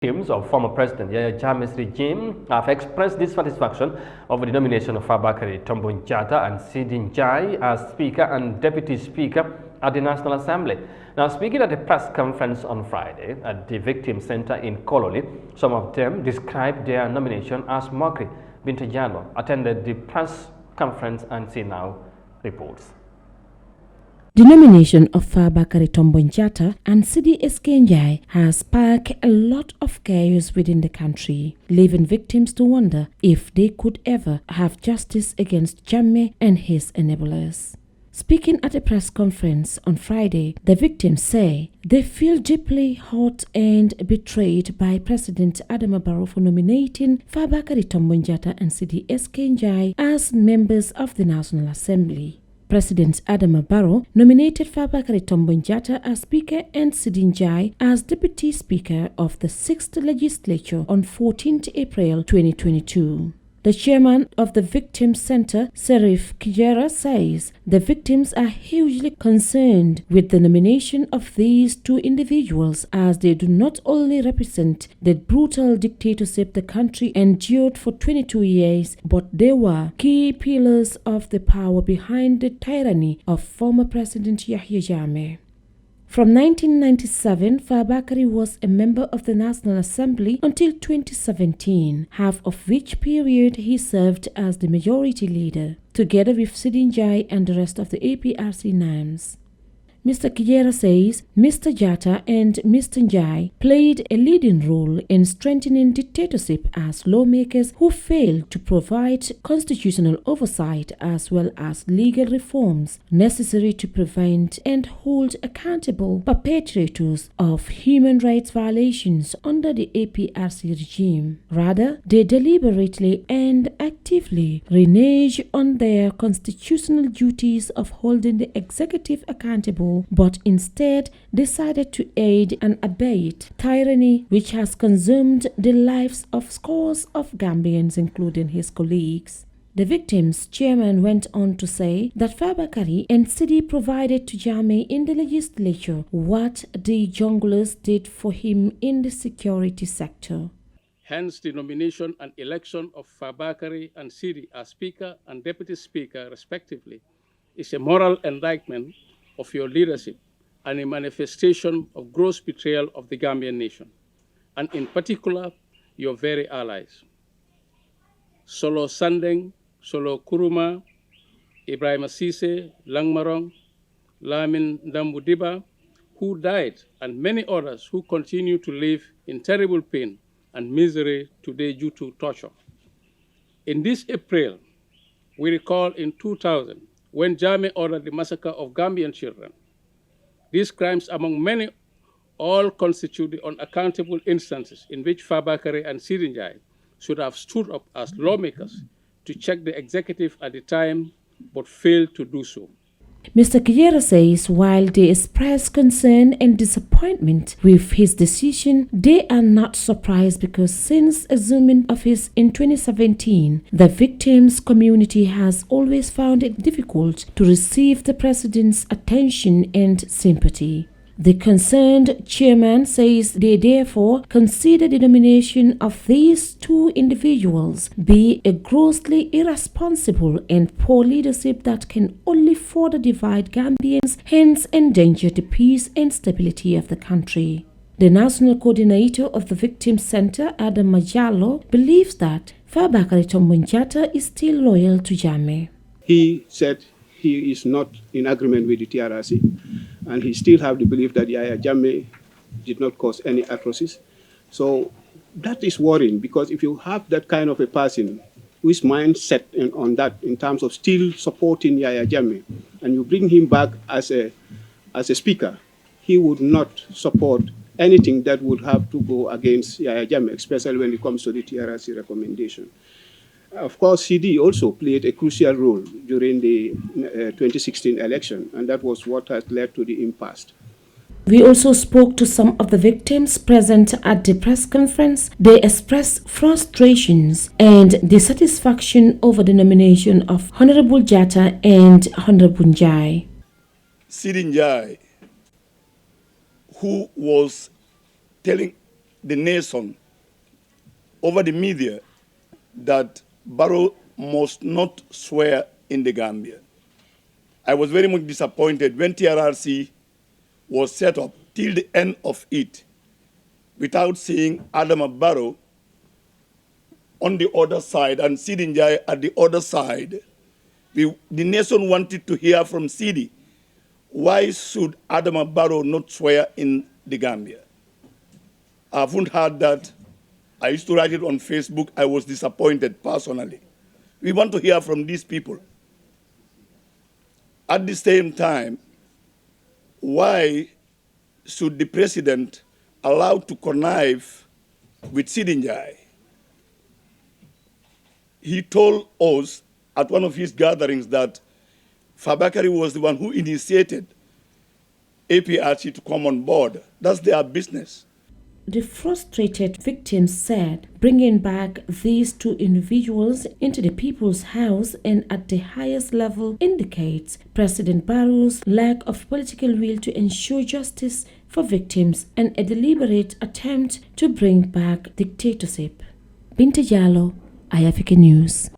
Teams of former President Yahya Jammeh's regime have expressed dissatisfaction over the nomination of Fabakary Tombong-Jatta and Seedy as Speaker and Deputy Speaker at the National Assembly. Now, speaking at a press conference on Friday at the Victim Center in Kololi, some of them described their nomination as mockery. Binta Jano attended the press conference and she now reports. The nomination of Fabakary Tombong-Jatta and Seedy has sparked a lot of chaos within the country, leaving victims to wonder if they could ever have justice against Jammeh and his enablers. Speaking at a press conference on Friday, the victims say they feel deeply hurt and betrayed by President Adama Barrow for nominating Fabakary Tombong-Jatta and Seedy as members of the National Assembly. President Adama Barrow nominated Fabakary Tombong-Jatta as Speaker and Seedy as Deputy Speaker of the 6th Legislature on 14 April 2022. The chairman of the Victim Center, Serif Kijera, says the victims are hugely concerned with the nomination of these two individuals as they do not only represent the brutal dictatorship the country endured for 22 years, but they were key pillars of the power behind the tyranny of former President Yahya Jammeh. From 1997, Fabakary was a member of the National Assembly until 2017, half of which period he served as the majority leader, together with Seedy and the rest of the APRC NAMs. Mr. Kijera says Mr. Jatta and Mr. Njai played a leading role in strengthening dictatorship as lawmakers who failed to provide constitutional oversight as well as legal reforms necessary to prevent and hold accountable perpetrators of human rights violations under the APRC regime. Rather, they deliberately and actively renege on their constitutional duties of holding the executive accountable, but instead decided to aid and abet tyranny which has consumed the lives of scores of Gambians, including his colleagues. The victim's chairman went on to say that Fabakary and Seedy provided to Jammeh in the legislature what the junglers did for him in the security sector. Hence, the nomination and election of Fabakary and Seedy as Speaker and Deputy Speaker, respectively, is a moral indictment of your leadership and a manifestation of gross betrayal of the Gambian nation, and in particular, your very allies. Solo Sandeng, Solo Kuruma, Ibrahim Sise, Langmarong, Lamin Dambudiba, who died, and many others who continue to live in terrible pain and misery today due to torture. In this April, we recall in 2000, when Jammeh ordered the massacre of Gambian children. These crimes, among many, all constitute the unaccountable instances in which Fabakary and Seedy should have stood up as lawmakers to check the executive at the time, but failed to do so. Mr. Kijera says while they express concern and disappointment with his decision, they are not surprised because since assuming office in 2017, the victims' community has always found it difficult to receive the president's attention and sympathy. The concerned chairman says they therefore consider the nomination of these two individuals be a grossly irresponsible and poor leadership that can only further divide Gambians, hence endanger the peace and stability of the country. The national coordinator of the Victim Center, Adam Majallo, believes that Fabakary Tombong-Jatta is still loyal to Jammeh. He said he is not in agreement with the TRRC, and he still have the belief that Yahya Jammeh did not cause any atrocities. So that is worrying, because if you have that kind of a person whose mind set on that in terms of still supporting Yahya Jammeh, and you bring him back as a speaker, he would not support anything that would have to go against Yahya Jammeh, especially when it comes to the TRRC recommendation. Of course, Seedy also played a crucial role during the 2016 election, and that was what has led to the impasse. We also spoke to some of the victims present at the press conference. They expressed frustrations and dissatisfaction over the nomination of Honorable Jatta and Honorable Njai. Seedy, who was telling the nation over the media that Barrow must not swear in the Gambia. I was very much disappointed when TRRC was set up till the end of it without seeing Adama Barrow on the other side and Seedy Njai at the other side. The nation wanted to hear from Seedy. Why should Adama Barrow not swear in the Gambia? I haven't heard that. I used to write it on Facebook. I was disappointed personally. We want to hear from these people. At the same time, why should the president allow to connive with Seedy Njai? He told us at one of his gatherings that Fabakary was the one who initiated APRC to come on board. That's their business. The frustrated victims said bringing back these two individuals into the people's house and at the highest level indicates President Barrow's lack of political will to ensure justice for victims and a deliberate attempt to bring back dictatorship. Binta Jallow, Eyeafrica News.